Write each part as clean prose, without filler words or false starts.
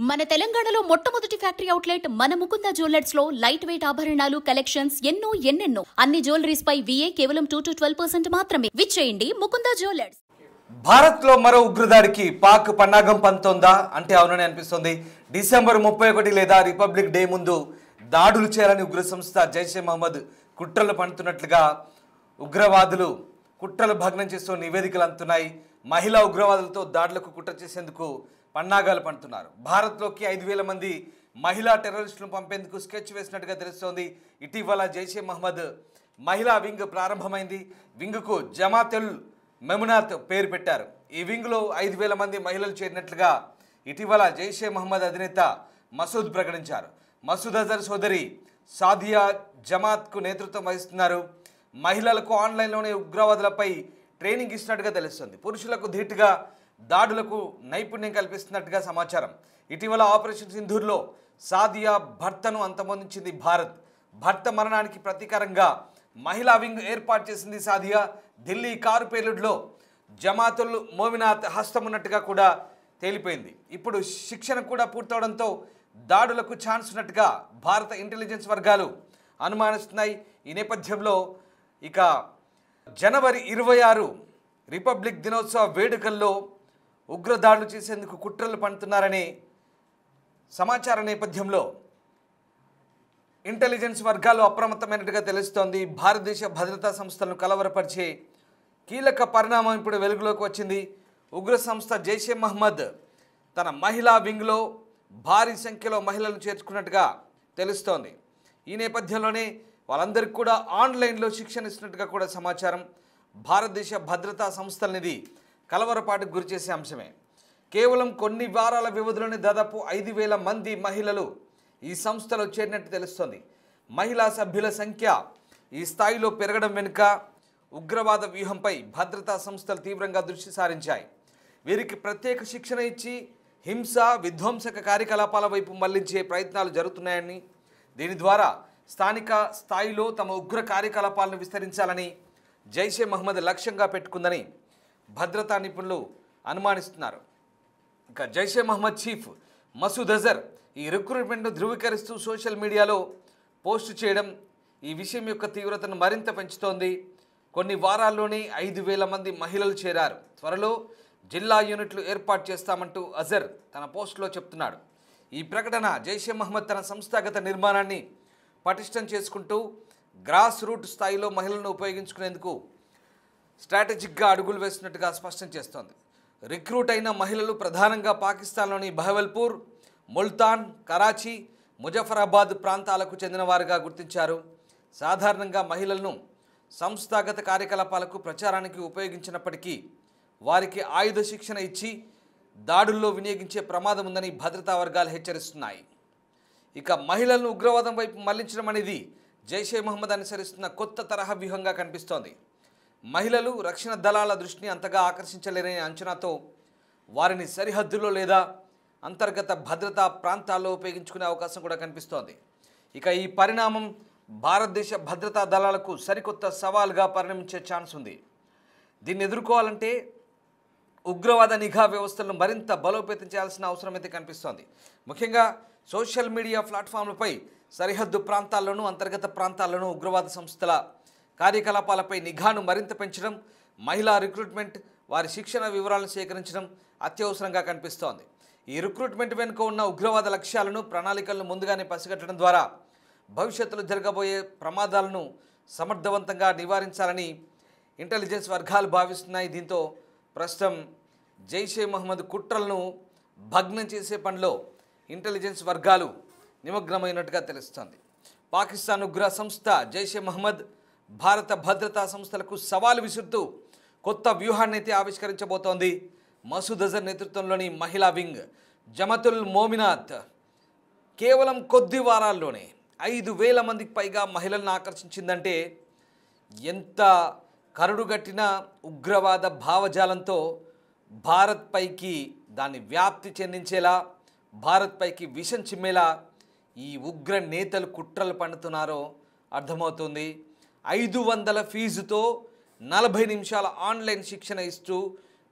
మన తెలంగాణలో మొట్టమొదటి ఫ్యాక్టరీ అవుట్లెట్ మన ముకుంద జ్యువెలర్స్ లో లైట్ వెయిట్ ఆభరణాలు కలెక్షన్స్ ఎన్నెన్నో అన్ని జ్యువెలరీస్ పై VA కేవలం 2 to 12% మాత్రమే. విచ్చేయండి ముకుంద జ్యువెలర్స్. భారత్ లో మరో ఉగ్రదాడికి పాక్ పన్నాగం పంతోందా అంటే అవునని అనిపిస్తుంది. డిసెంబర్ 31 లేదా రిపబ్లిక్ డే ముందు దాడులు చేయాలని ఉగ్ర సంస్థ జైషే మహమ్మద్ కుట్రలు పన్నుతున్నట్లుగా ఉగ్రవాదులు కుట్రలు భగ్నం చేస్తూ నివేదికలు అందుతున్నాయి. మహిళా ఉగ్రవాదులతో దాడులకు కుట్ర చేసేందుకు పన్నాగాలు పండుతున్నారు. భారత్లోకి 5,000 మంది మహిళా టెర్రరిస్టులను పంపేందుకు స్కెచ్ వేసినట్టుగా తెలుస్తోంది. ఇటీవల జైషే మహమ్మద్ మహిళా వింగ్ ప్రారంభమైంది. వింగ్కు జమాతుల్ మెమునాత్ పేరు పెట్టారు. ఈ వింగ్లో 5,000 మంది మహిళలు చేరినట్లుగా ఇటీవల జైషే మహమ్మద్ అధినేత మసూద్ ప్రకటించారు. మసూద్ అజర్ సోదరి సాదియా జమాత్కు నేతృత్వం వహిస్తున్నారు. మహిళలకు ఆన్లైన్లోనే ఉగ్రవాదులపై ట్రైనింగ్ ఇచ్చినట్టుగా తెలుస్తుంది. పురుషులకు ధీటుగా దాడులకు నైపుణ్యం కల్పిస్తున్నట్టుగా సమాచారం. ఇటీవల ఆపరేషన్ సింధూర్లో సాదియా భర్తను అంతమొందించింది భారత్. భర్త మరణానికి ప్రతీకారంగా మహిళా వింగ్ ఏర్పాటు చేసింది సాదియా. ఢిల్లీ కారు పేలుడులో జమాతుల్ మోమినాత్ హస్తం ఉన్నట్టుగా కూడా తేలిపోయింది. ఇప్పుడు శిక్షణ కూడా పూర్తవడంతో దాడులకు ఛాన్స్ ఉన్నట్టుగా భారత ఇంటెలిజెన్స్ వర్గాలు అనుమానిస్తున్నాయి. ఈ నేపథ్యంలో ఇక జనవరి 26 రిపబ్లిక్ దినోత్సవ వేడుకల్లో ఉగ్రదాడులు చేసేందుకు కుట్రలు పన్నుతున్నారనే సమాచార నేపథ్యంలో ఇంటెలిజెన్స్ వర్గాలు అప్రమత్తమైనట్టుగా తెలుస్తోంది. భారతదేశ భద్రతా సంస్థలను కలవరపరిచే కీలక పరిణామం ఇప్పుడు వెలుగులోకి వచ్చింది. ఉగ్ర సంస్థ జైషే మహమ్మద్ తన మహిళా వింగ్లో భారీ సంఖ్యలో మహిళలను చేర్చుకున్నట్టుగా తెలుస్తోంది. ఈ నేపథ్యంలోనే వాళ్ళందరికీ కూడా ఆన్లైన్లో శిక్షణ ఇస్తున్నట్టుగా కూడా సమాచారం. భారతదేశ భద్రతా సంస్థలనిది కలవరపాటుకు గురిచేసే అంశమే. కేవలం కొన్ని వారాల వ్యవధిలోనే దాదాపు 5,000 మంది మహిళలు ఈ సంస్థలో చేరినట్టు తెలుస్తోంది. మహిళా సభ్యుల సంఖ్య ఈ స్థాయిలో పెరగడం వెనుక ఉగ్రవాద వ్యూహంపై భద్రతా సంస్థలు తీవ్రంగా దృష్టి సారించాయి. వీరికి ప్రత్యేక శిక్షణ ఇచ్చి హింస విధ్వంసక కార్యకలాపాల వైపు మళ్లించే ప్రయత్నాలు జరుగుతున్నాయని, దీని ద్వారా స్థానిక స్థాయిలో తమ ఉగ్ర కార్యకలాపాలను విస్తరించాలని జైషే మహమ్మద్ లక్ష్యంగా పెట్టుకుందని భద్రతా నిపుణులు అనుమానిస్తున్నారు. ఇక జైషే మహమ్మద్ చీఫ్ మసూద్ అజర్ ఈ రిక్రూట్మెంట్ను ధృవీకరిస్తూ సోషల్ మీడియాలో పోస్టు చేయడం ఈ విషయం యొక్క తీవ్రతను మరింత పెంచుతోంది. కొన్ని వారాల్లోనే 5,000 మంది మహిళలు చేరారు. త్వరలో జిల్లా యూనిట్లు ఏర్పాటు చేస్తామంటూ అజర్ తన పోస్టులో చెప్తున్నాడు. ఈ ప్రకటన జైషే మహమ్మద్ తన సంస్థాగత నిర్మాణాన్ని పటిష్టం చేసుకుంటూ గ్రాస్ రూట్ స్థాయిలో మహిళలను ఉపయోగించుకునేందుకు స్ట్రాటజిక్గా అడుగులు వేస్తున్నట్టుగా స్పష్టం చేస్తోంది. రిక్రూట్ అయిన మహిళలు ప్రధానంగా పాకిస్తాన్లోని బహవల్పూర్, ముల్తాన్, కరాచీ, ముజఫరాబాద్ ప్రాంతాలకు చెందినవారుగా గుర్తించారు. సాధారణంగా మహిళలను సంస్థాగత కార్యకలాపాలకు ప్రచారానికి ఉపయోగించినప్పటికీ వారికి ఆయుధ శిక్షణ ఇచ్చి దాడుల్లో వినియోగించే ప్రమాదం ఉందని భద్రతా వర్గాలు హెచ్చరిస్తున్నాయి. ఇక మహిళలను ఉగ్రవాదం వైపు మళ్లించడం అనేది జైషే మహమ్మద్ అనుసరిస్తున్న కొత్త తరహా వ్యూహంగా కనిపిస్తోంది. మహిళలు రక్షణ దళాల దృష్టిని అంతగా ఆకర్షించలేరనే అంచనాతో వారిని సరిహద్దుల్లో లేదా అంతర్గత భద్రతా ప్రాంతాల్లో ఉపయోగించుకునే అవకాశం కూడా కనిపిస్తోంది. ఇక ఈ పరిణామం భారతదేశ భద్రతా దళాలకు సరికొత్త సవాల్గా పరిణమించే ఛాన్స్ ఉంది. దీన్ని ఎదుర్కోవాలంటే ఉగ్రవాద నిఘా వ్యవస్థలను మరింత బలోపేతం చేయాల్సిన అవసరం అయితే కనిపిస్తోంది. ముఖ్యంగా సోషల్ మీడియా ప్లాట్ఫామ్లపై సరిహద్దు ప్రాంతాల్లోనూ అంతర్గత ప్రాంతాల్లోనూ ఉగ్రవాద సంస్థల కార్యకలాపాలపై నిఘాను మరింత పెంచడం, మహిళా రిక్రూట్మెంట్, వారి శిక్షణ వివరాలను సేకరించడం అత్యవసరంగా కనిపిస్తోంది. ఈ రిక్రూట్మెంట్ వెనుక ఉన్న ఉగ్రవాద లక్ష్యాలను, ప్రణాళికలను ముందుగానే పసిగట్టడం ద్వారా భవిష్యత్తులో జరగబోయే ప్రమాదాలను సమర్థవంతంగా నివారించాలని ఇంటెలిజెన్స్ వర్గాలు భావిస్తున్నాయి. దీంతో ప్రస్తుతం జైషే మహమ్మద్ కుట్రలను భగ్నం చేసే పనిలో ఇంటెలిజెన్స్ వర్గాలు నిమగ్నమైనట్టుగా తెలుస్తోంది. పాకిస్తాన్ ఉగ్ర సంస్థ జైషే మహమ్మద్ భారత భద్రతా సంస్థలకు సవాలు విసురుతూ కొత్త వ్యూహాన్ని అయితే ఆవిష్కరించబోతోంది. మసూద్ అజర్ నేతృత్వంలోని మహిళా వింగ్ జమాతుల్ మోమినాత్ కేవలం కొద్ది వారాల్లోనే 5,000 మందికి పైగా మహిళలను ఆకర్షించిందంటే ఎంత కరుడుగట్టిన ఉగ్రవాద భావజాలంతో భారత్ పైకి దాన్ని వ్యాప్తి చెందించేలా, భారత్ పైకి విషం చిమ్మేలా ఈ ఉగ్ర నేతలు కుట్రలు పన్నుతున్నారో అర్థమవుతుంది. 500 ఫీజుతో 40 నిమిషాల ఆన్లైన్ శిక్షణ ఇస్తూ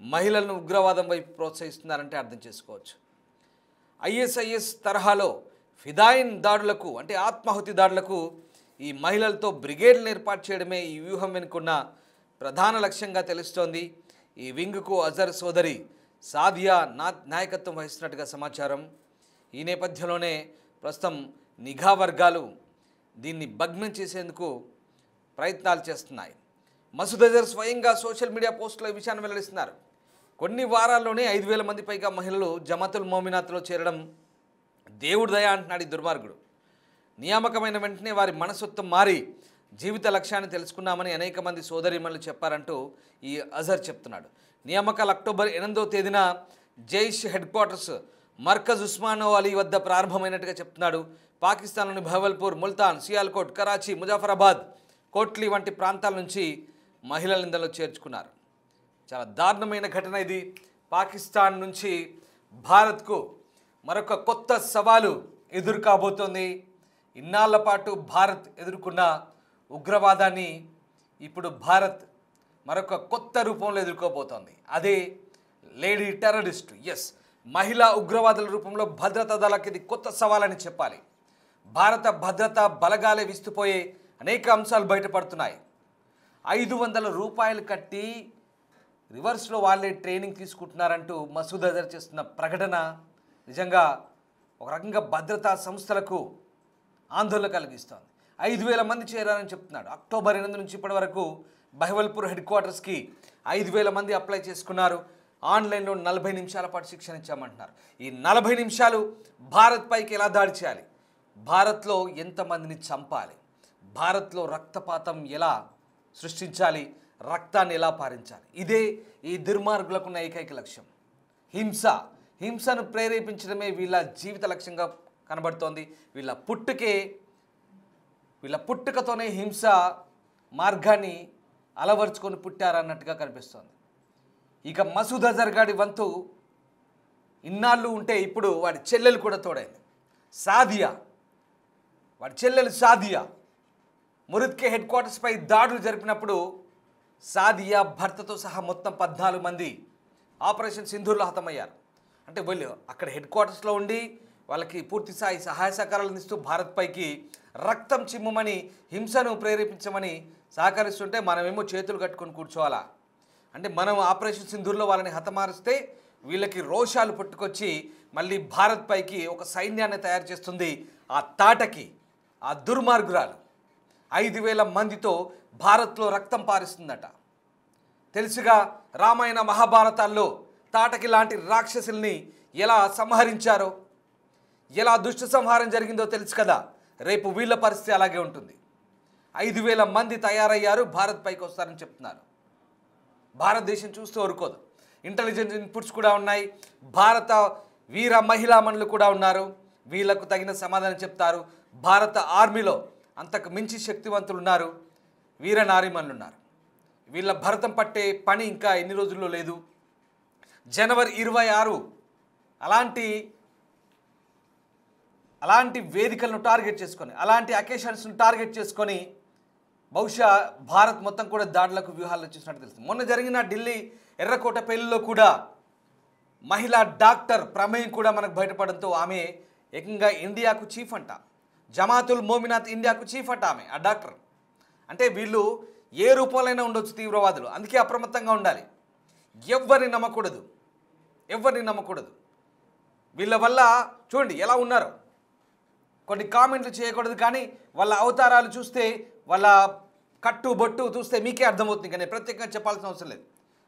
మహిళలను ఉగ్రవాదం వైపు ప్రోత్సహిస్తున్నారంటే అర్థం చేసుకోవచ్చు. ఐఎస్ఐఎస్ తరహాలో ఫిదాయిన్ దాడులకు అంటే ఆత్మాహుతి దాడులకు ఈ మహిళలతో బ్రిగేడ్లను ఏర్పాటు చేయడమే ఈ వ్యూహం వెనుకున్న ప్రధాన లక్ష్యంగా తెలుస్తోంది. ఈ వింగ్కు అజర్ సోదరి సాదియా నాయకత్వం వహిస్తున్నట్టుగా సమాచారం. ఈ నేపథ్యంలోనే ప్రస్తుతం నిఘా వర్గాలు దీన్ని భగ్నం చేసేందుకు ప్రయత్నాలు చేస్తున్నాయి. మసూద్ అజర్ స్వయంగా సోషల్ మీడియా పోస్టులో ఈ విషయాన్ని వెల్లడిస్తున్నారు. కొన్ని వారాల్లోనే 5,000 మంది పైగా మహిళలు జమాతుల్ మోమినాత్లో చేరడం దేవుడి దయ అంటున్నాడు ఈ దుర్మార్గుడు. నియామకమైన వెంటనే వారి మనస్తత్వం మారి జీవిత లక్ష్యాన్ని తెలుసుకున్నామని అనేక మంది సోదరీమణులు చెప్పారంటూ ఈ అజర్ చెప్తున్నాడు. నియామకాలు అక్టోబర్ 8వ తేదీన జైష్ హెడ్ క్వార్టర్స్ మర్కజ్ ఉస్మానో అలీ వద్ద ప్రారంభమైనట్టుగా చెప్తున్నాడు. పాకిస్తాన్లోని బహవల్పూర్, ముల్తాన్, సియాల్కోట్, కరాచీ, ముజాఫరాబాద్, కోట్లీ వంటి ప్రాంతాల నుంచి మహిళలు ఇందులో చేర్చుకున్నారు. చాలా దారుణమైన ఘటన ఇది. పాకిస్తాన్ నుంచి భారత్కు మరొక కొత్త సవాలు ఎదురు కాబోతోంది. ఇన్నాళ్ల పాటు భారత్ ఎదుర్కొన్న ఉగ్రవాదాన్ని ఇప్పుడు భారత్ మరొక కొత్త రూపంలో ఎదుర్కోబోతోంది. అదే లేడీ టెర్రరిస్టు. ఎస్, మహిళా ఉగ్రవాదుల రూపంలో భద్రతా దళాలకు ఇది కొత్త సవాలని చెప్పాలి. భారత భద్రతా బలగాలే విస్తుపోయే అనేక అంశాలు బయటపడుతున్నాయి. 500 రూపాయలు కట్టి రివర్స్లో వాళ్ళే ట్రైనింగ్ తీసుకుంటున్నారంటూ మసూద్ అజర్ చేస్తున్న ప్రకటన నిజంగా ఒక రకంగా భద్రతా సంస్థలకు ఆందోళన కలిగిస్తోంది. 5,000 మంది చేరారని చెప్తున్నాడు. అక్టోబర్ 8 నుంచి ఇప్పటి వరకు బహవల్పూర్ హెడ్ క్వార్టర్స్కి 5,000 మంది అప్లై చేసుకున్నారు. ఆన్లైన్లో 40 నిమిషాల పాటు శిక్షణ ఇచ్చామంటున్నారు. ఈ 40 నిమిషాలు భారత్ పైకి ఎలా దాడి చేయాలి, భారత్లో ఎంతమందిని చంపాలి, భారత్లో రక్తపాతం ఎలా సృష్టించాలి, రక్తాన్ని ఎలా పారించాలి, ఇదే ఈ దుర్మార్గులకున్న ఏకైక లక్ష్యం. హింసను ప్రేరేపించడమే వీళ్ళ జీవిత లక్ష్యంగా కనబడుతోంది. వీళ్ళ పుట్టుకతోనే హింస మార్గాన్ని అలవర్చుకొని పుట్టారన్నట్టుగా కనిపిస్తోంది. ఇక మసూద్ అజర్ గాడి వంతు ఇన్నాళ్ళు ఉంటే ఇప్పుడు వాడి చెల్లెలు కూడా తోడైంది. వాడి చెల్లెలు సాదియా మురిద్కే హెడ్ క్వార్టర్స్పై దాడులు జరిపినప్పుడు సాదియా భర్తతో సహా మొత్తం 14 మంది ఆపరేషన్ సింధూర్లో హతమయ్యారు. అంటే వీళ్ళు అక్కడ హెడ్ క్వార్టర్స్లో ఉండి వాళ్ళకి పూర్తి స్థాయి సహాయ సహకారాలు అందిస్తూ భారత్ పైకి రక్తం చిమ్మమని, హింసను ప్రేరేపించమని సహకరిస్తుంటే మనమేమో చేతులు కట్టుకొని కూర్చోవాలా? అంటే మనం ఆపరేషన్ సింధూర్లో వాళ్ళని హతమారుస్తే వీళ్ళకి రోషాలు పుట్టుకొచ్చి మళ్ళీ భారత్ పైకి ఒక సైన్యాన్ని తయారు చేస్తుంది ఆ తాటకి, ఆ దుర్మార్గురాలు. 5,000 మందితో భారత్లో రక్తం పారిస్తుందట. తెలుసుగా రామాయణ మహాభారతాల్లో తాటకి లాంటి రాక్షసుల్ని ఎలా సంహరించారో, ఎలా దుష్ట సంహారం జరిగిందో తెలుసు కదా. రేపు వీళ్ళ పరిస్థితి అలాగే ఉంటుంది. 5,000 మంది తయారయ్యారు, భారత్ పైకి వస్తారని చెప్తున్నారు. భారతదేశం చూస్తూ ఊరుకోదు. ఇంటెలిజెన్స్ ఇన్పుట్స్ కూడా ఉన్నాయి. భారత వీర మహిళామణులు కూడా ఉన్నారు. వీళ్లకు తగిన సమాధానం చెప్తారు. భారత ఆర్మీలో అంతకు మించి శక్తివంతులు ఉన్నారు, వీర నారీమణులు ఉన్నారు. వీళ్ళ భరతం పట్టే పని ఇంకా ఎన్ని రోజుల్లో లేదు. జనవరి 26 అలాంటి వేదికలను టార్గెట్ చేసుకొని, అలాంటి అకేషన్స్ను టార్గెట్ చేసుకొని బహుశా భారత్ మొత్తం కూడా దాడులకు వ్యూహాలు వచ్చేసినట్టు తెలుస్తుంది. మొన్న జరిగిన ఢిల్లీ ఎర్రకోట పెళ్లిలో కూడా మహిళా డాక్టర్ ప్రమేయం కూడా మనకు బయటపడంతో ఆమె ఏకంగా ఇండియాకు చీఫ్ అంట. జమాతుల్ మోమినాత్ ఇండియాకు చీఫ్ అంట ఆమె, ఆ డాక్టర్. అంటే వీళ్ళు ఏ రూపంలోనైనా ఉండొచ్చు తీవ్రవాదులు, అందుకే అప్రమత్తంగా ఉండాలి. ఎవరిని నమ్మకూడదు. వీళ్ళ వల్ల చూడండి ఎలా ఉన్నారు. కొన్ని కామెంట్లు చేయకూడదు, కానీ వాళ్ళ అవతారాలు చూస్తే, వాళ్ళ కట్టు బొట్టు చూస్తే మీకే అర్థమవుతుంది. కానీ ప్రత్యేకంగా చెప్పాల్సిన అవసరం లేదు.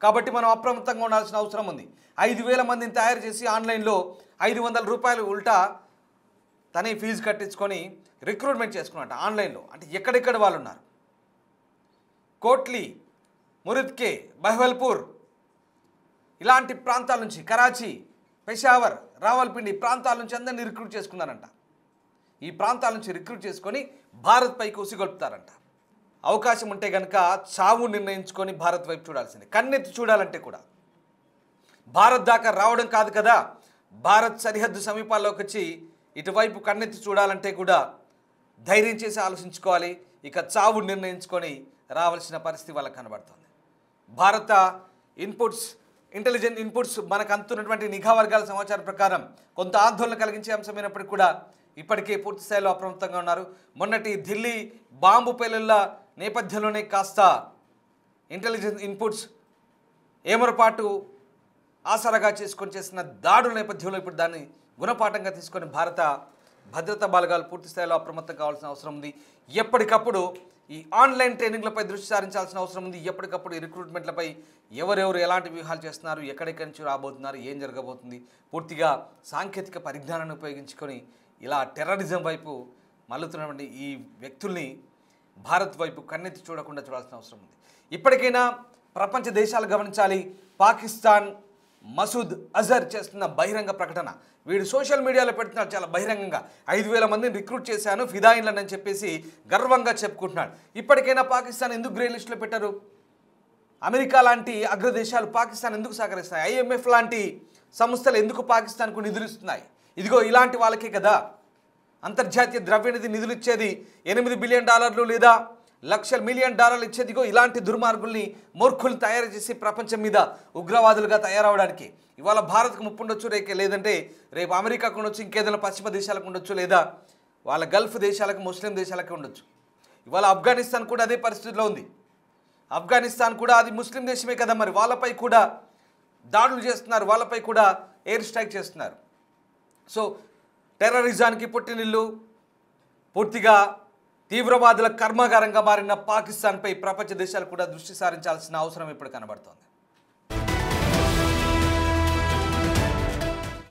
కాబట్టి మనం అప్రమత్తంగా ఉండాల్సిన అవసరం ఉంది. 5,000 మందిని తయారు చేసి ఆన్లైన్లో 500 రూపాయలు ఉల్టా తనే ఫీజు కట్టించుకొని రిక్రూట్మెంట్ చేసుకున్నట్ట ఆన్లైన్లో. అంటే ఎక్కడెక్కడ వాళ్ళు ఉన్నారు. కోట్లీ, మురిద్కే, బహవల్పూర్ ఇలాంటి ప్రాంతాల నుంచి, కరాచీ, పెషావర్, రావల్పిండి ప్రాంతాల నుంచి అందరినీ రిక్రూట్ చేసుకున్నారంట. ఈ ప్రాంతాల నుంచి రిక్రూట్ చేసుకొని భారత్ పైకి ఉసిగొల్పుతారంట. అవకాశం ఉంటే కనుక చావు నిర్ణయించుకొని భారత్ వైపు చూడాల్సిందే. కన్నెత్తి చూడాలంటే కూడా భారత్ దాకా రావడం కాదు కదా, భారత్ సరిహద్దు సమీపాల్లోకి వచ్చి ఇటువైపు కన్నెత్తి చూడాలంటే కూడా ధైర్యం చేసి ఆలోచించుకోవాలి. ఇక చావు నిర్ణయించుకొని రావాల్సిన పరిస్థితి వాళ్ళకి కనబడుతుంది. భారత ఇన్పుట్స్ ఇంటెలిజెంట్ ఇన్పుట్స్ మనకు అందుతున్నటువంటి నిఘా వర్గాల సమాచారం ప్రకారం కొంత ఆందోళన కలిగించే అంశమైనప్పటికీ కూడా ఇప్పటికే పూర్తి స్థాయిలో అప్రమత్తంగా ఉన్నారు. మొన్నటి ఢిల్లీ బాంబు పేలుళ్ల నేపథ్యంలోనే కాస్త ఇంటెలిజెన్స్ ఇన్పుట్స్ ఏమరపాటు ఆసరాగా చేసుకొని చేసిన దాడుల నేపథ్యంలో ఇప్పుడు దాన్ని గుణపాఠంగా తీసుకొని భారత భద్రతా బలగాలు పూర్తి స్థాయిలో అప్రమత్తం కావాల్సిన అవసరం ఉంది. ఎప్పటికప్పుడు ఈ ఆన్లైన్ ట్రైనింగ్లపై దృష్టి సారించాల్సిన అవసరం ఉంది. ఎప్పటికప్పుడు ఈ రిక్రూట్మెంట్లపై ఎవరెవరు ఎలాంటి వ్యూహాలు చేస్తున్నారు, ఎక్కడెక్కడి నుంచి రాబోతున్నారు, ఏం జరగబోతుంది, పూర్తిగా సాంకేతిక పరిజ్ఞానాన్ని ఉపయోగించుకొని ఇలా టెర్రరిజం వైపు మల్లుతున్నటువంటి ఈ వ్యక్తుల్ని భారత్ వైపు కన్నెత్తి చూడకుండా చూడాల్సిన అవసరం ఉంది. ఇప్పటికైనా ప్రపంచ దేశాలు గమనించాలి. పాకిస్తాన్ మసూద్ అజర్ చేస్తున్న బహిరంగ ప్రకటన, వీడు సోషల్ మీడియాలో పెడుతున్నాడు చాలా బహిరంగంగా. 5,000 మందిని రిక్రూట్ చేశాను ఫిదాయిన్లని చెప్పేసి గర్వంగా చెప్పుకుంటున్నాడు. ఇప్పటికైనా పాకిస్తాన్ ఎందుకు గ్రే లిస్టులో పెట్టారు? అమెరికా లాంటి అగ్రదేశాలు పాకిస్తాన్ ఎందుకు సహకరిస్తాయి? IMF లాంటి సంస్థలు ఎందుకు పాకిస్తాన్కు నిధులు ఇస్తున్నాయి? ఇదిగో ఇలాంటి వాళ్ళకే కదా అంతర్జాతీయ ద్రవ్యనిధి నిధులు ఇచ్చేది. $8 బిలియన్ లేదా $1,00,000 మిలియన్ ఇచ్చేదిగో ఇలాంటి దుర్మార్గుల్ని మూర్ఖుల్ని తయారు చేసి ప్రపంచం మీద ఉగ్రవాదులుగా తయారవడానికి. ఇవాళ భారత్కు ముప్పు ఉండొచ్చు, లేదంటే రేపు అమెరికాకు ఉండొచ్చు, ఇంకేదైనా పశ్చిమ దేశాలకు ఉండొచ్చు, లేదా వాళ్ళ గల్ఫ్ దేశాలకు ముస్లిం దేశాలకు ఉండొచ్చు. ఇవాళ ఆఫ్ఘనిస్తాన్ కూడా అదే పరిస్థితిలో ఉంది. ఆఫ్ఘనిస్తాన్ కూడా అది ముస్లిం దేశమే కదా, మరి వాళ్ళపై కూడా దాడులు చేస్తున్నారు, వాళ్ళపై కూడా ఎయిర్ స్ట్రైక్ చేస్తున్నారు. సో టెర్రరిజానికి పుట్టినిల్లు, పూర్తిగా తీవ్రవాదుల కర్మాగారంగా మారిన పాకిస్తాన్పై ప్రపంచ దేశాలు కూడా దృష్టి సారించాల్సిన అవసరం ఇప్పుడు కనబడుతోంది.